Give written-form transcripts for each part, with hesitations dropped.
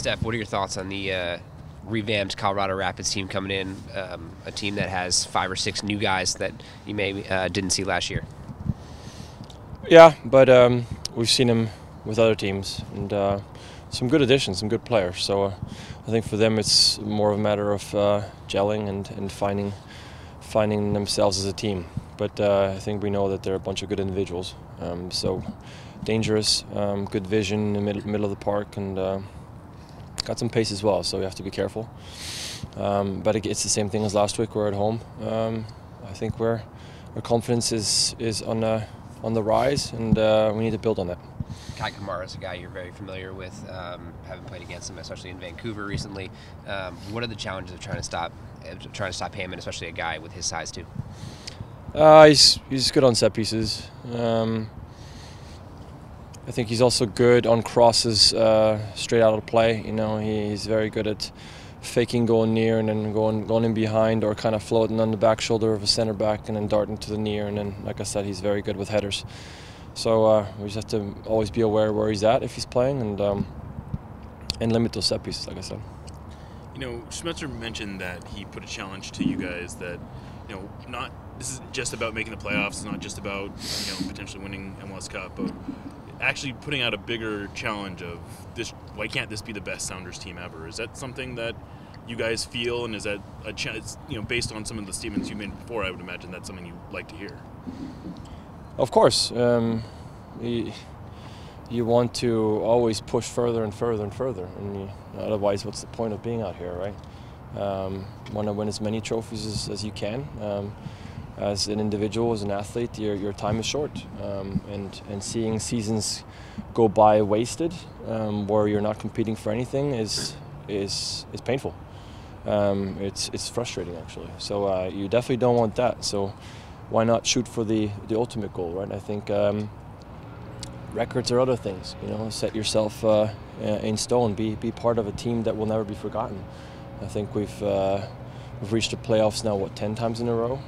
Steph, what are your thoughts on the revamped Colorado Rapids team coming in? A team that has 5 or 6 new guys that you maybe didn't see last year. Yeah, but we've seen them with other teams, and some good additions, some good players. So I think for them it's more of a matter of gelling and finding themselves as a team. But I think we know that they're a bunch of good individuals. So dangerous, good vision in the middle of the park, and got some pace as well. So we have to be careful. But it's the same thing as last week. We're at home. I think our confidence is on the rise, and we need to build on that. Kai Kamara is a guy you're very familiar with, having played against him, especially in Vancouver recently. What are the challenges of trying to stop him, and especially a guy with his size too? He's good on set pieces. I think he's also good on crosses straight out of play. You know, he's very good at faking going near and then going in behind, or kind of floating on the back shoulder of a center back and then darting to the near. And then, like I said, he's very good with headers. So we just have to always be aware where he's at if he's playing, and limit those set pieces, like I said. You know, Schmetzer mentioned that he put a challenge to you guys that, you know, this isn't just about making the playoffs. It's not just about, you know, potentially winning MLS Cup, but actually putting out a bigger challenge of this. Why can't this be the best Sounders team ever? Is that something that you guys feel, and is that a chance? You know, based on some of the statements you made before, I would imagine that's something you'd like to hear. Of course, you want to always push further and further and further, and otherwise, what's the point of being out here, right? Want to win as many trophies as you can. As an individual, as an athlete, your time is short, and seeing seasons go by wasted, where you're not competing for anything, is painful. It's frustrating, actually. So you definitely don't want that. So why not shoot for the ultimate goal, right? I think records are other things. You know, set yourself in stone. Be part of a team that will never be forgotten. I think we've reached the playoffs now, 10 times in a row.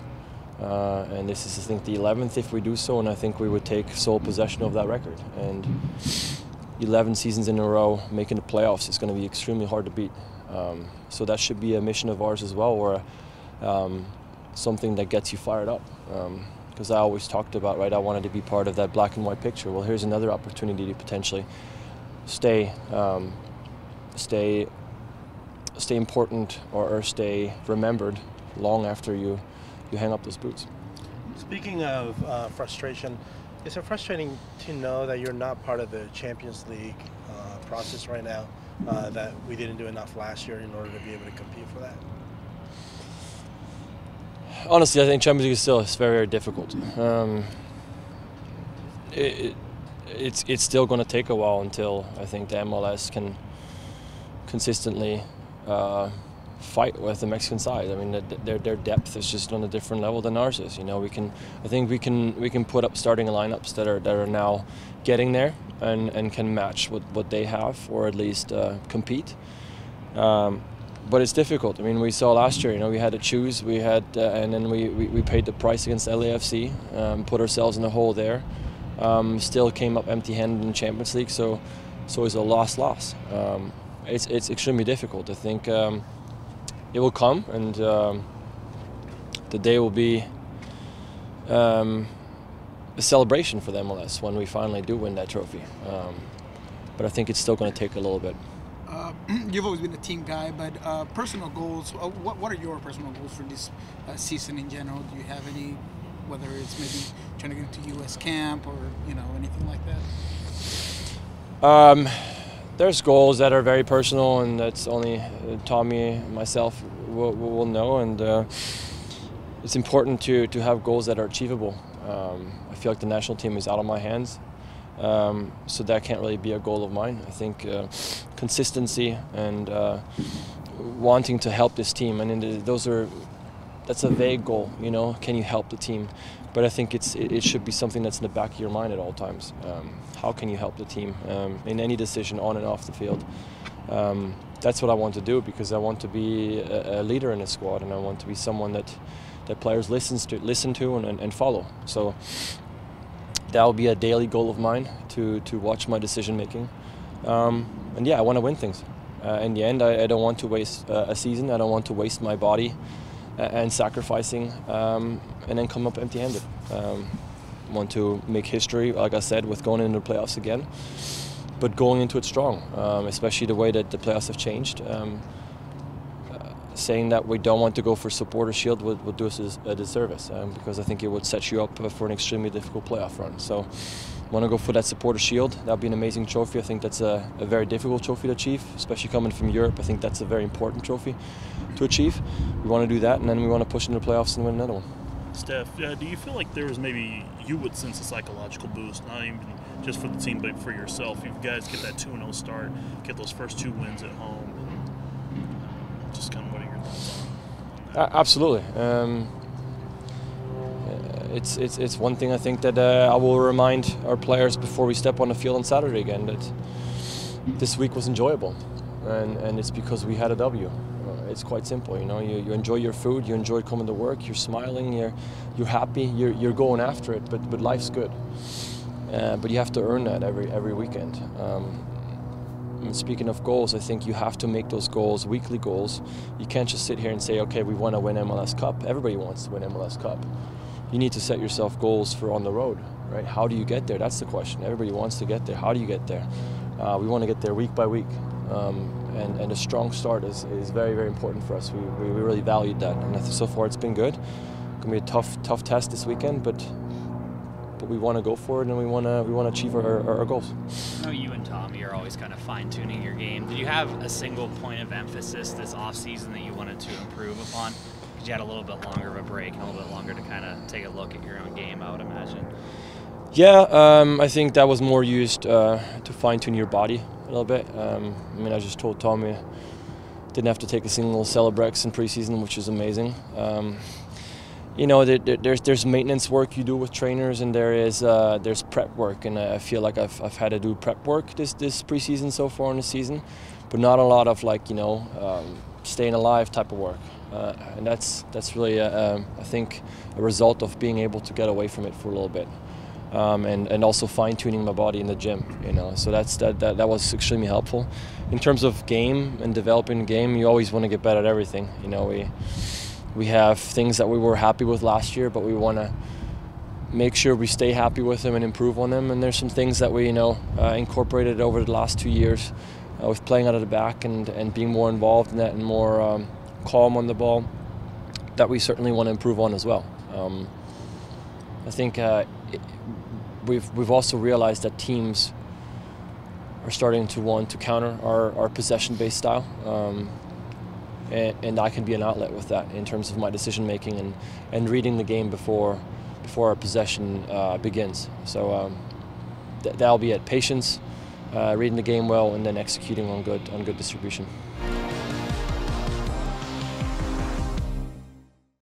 And this is, I think, the 11th if we do so, and I think we would take sole possession of that record. And 11 seasons in a row making the playoffs is going to be extremely hard to beat. So that should be a mission of ours as well, or something that gets you fired up. Because I always talked about, right, I wanted to be part of that black and white picture. Well, here's another opportunity to potentially stay important, or stay remembered long after you hang up those boots. Speaking of frustration, is it frustrating to know that you're not part of the Champions League process right now, that we didn't do enough last year in order to be able to compete for that? Honestly, I think Champions League is very, very difficult. It's still going to take a while until I think the MLS can consistently fight with the Mexican side. I mean, their depth is just on a different level than ours is. You know, I think we can put up starting lineups that are now getting there and can match what they have, or at least compete. But it's difficult. I mean, we saw last year. You know, we had to choose. We had, and then we paid the price against LAFC, put ourselves in a hole there. Still came up empty-handed in the Champions League. So it's a loss. It's extremely difficult. I think it will come, and the day will be a celebration for the MLS when we finally do win that trophy. But I think it's still going to take a little bit. You've always been a team guy, but personal goals, what are your personal goals for this season in general? Do you have any, whether it's maybe trying to get into U.S. camp or, you know, anything like that? There's goals that are very personal, and that's only Tommy and myself will know, and it's important to have goals that are achievable. I feel like the national team is out of my hands, so that can't really be a goal of mine. I think consistency and wanting to help this team, and that's a vague goal. You know, can you help the team? But I think it should be something that's in the back of your mind at all times. How can you help the team in any decision on and off the field? That's what I want to do, because I want to be a leader in a squad, and I want to be someone that players listen to and follow. So that will be a daily goal of mine, to watch my decision making. And yeah, I want to win things. In the end, I don't want to waste a season. I don't want to waste my body and sacrificing and then come up empty-handed. Want to make history, like I said, with going into the playoffs again, but going into it strong, especially the way that the playoffs have changed. Saying that we don't want to go for supporter shield would do us a disservice, because I think it would set you up for an extremely difficult playoff run. So want to go for that supporter shield. That would be an amazing trophy. I think that's a very difficult trophy to achieve, especially coming from Europe. I think that's a very important trophy to achieve. We want to do that, and then we want to push into the playoffs and win another one. Steph, do you feel like there was maybe you would sense a psychological boost, not even just for the team, but for yourself? If you guys get that 2-0 start, get those first 2 wins at home, and just kind of what are your thoughts on that? Absolutely. It's one thing I think that I will remind our players before we step on the field on Saturday again, that this week was enjoyable, and it's because we had a W. It's quite simple, you know. You enjoy your food, you enjoy coming to work, you're smiling, you're happy, you're going after it. But life's good, but you have to earn that every weekend. And speaking of goals, I think you have to make those goals weekly goals. You can't just sit here and say, okay, we want to win MLS Cup. Everybody wants to win MLS Cup. You need to set yourself goals for on the road, right? How do you get there? That's the question. Everybody wants to get there. How do you get there? We want to get there week by week. And a strong start is very, very important for us. We really valued that, and so far it's been good. It's going to be a tough test this weekend, but we want to go for it, and we want to achieve our goals. I know you and Tommy are always kind of fine-tuning your game. Did you have a single point of emphasis this off-season that you wanted to improve upon? Because you had a little bit longer of a break and a little bit longer to kind of take a look at your own game, I would imagine. Yeah, I think that was more used to fine-tune your body a little bit. I mean, I just told Tommy didn't have to take a single Celebrex in preseason, which is amazing. You know, there's maintenance work you do with trainers, and there's prep work, and I feel like I've had to do prep work this preseason so far in the season, but not a lot of, like, you know, staying alive type of work, and that's really I think a result of being able to get away from it for a little bit. And also fine-tuning my body in the gym, you know. So that was extremely helpful. In terms of game and developing the game, you always want to get better at everything. You know, we have things that we were happy with last year, but we want to make sure we stay happy with them and improve on them. And there's some things that we, you know, incorporated over the last 2 years with playing out of the back and being more involved in that and more calm on the ball that we certainly want to improve on as well. I think we've also realized that teams are starting to want to counter our possession-based style, and I can be an outlet with that in terms of my decision-making and reading the game before our possession begins. So that'll be it. Patience, reading the game well, and then executing on good distribution.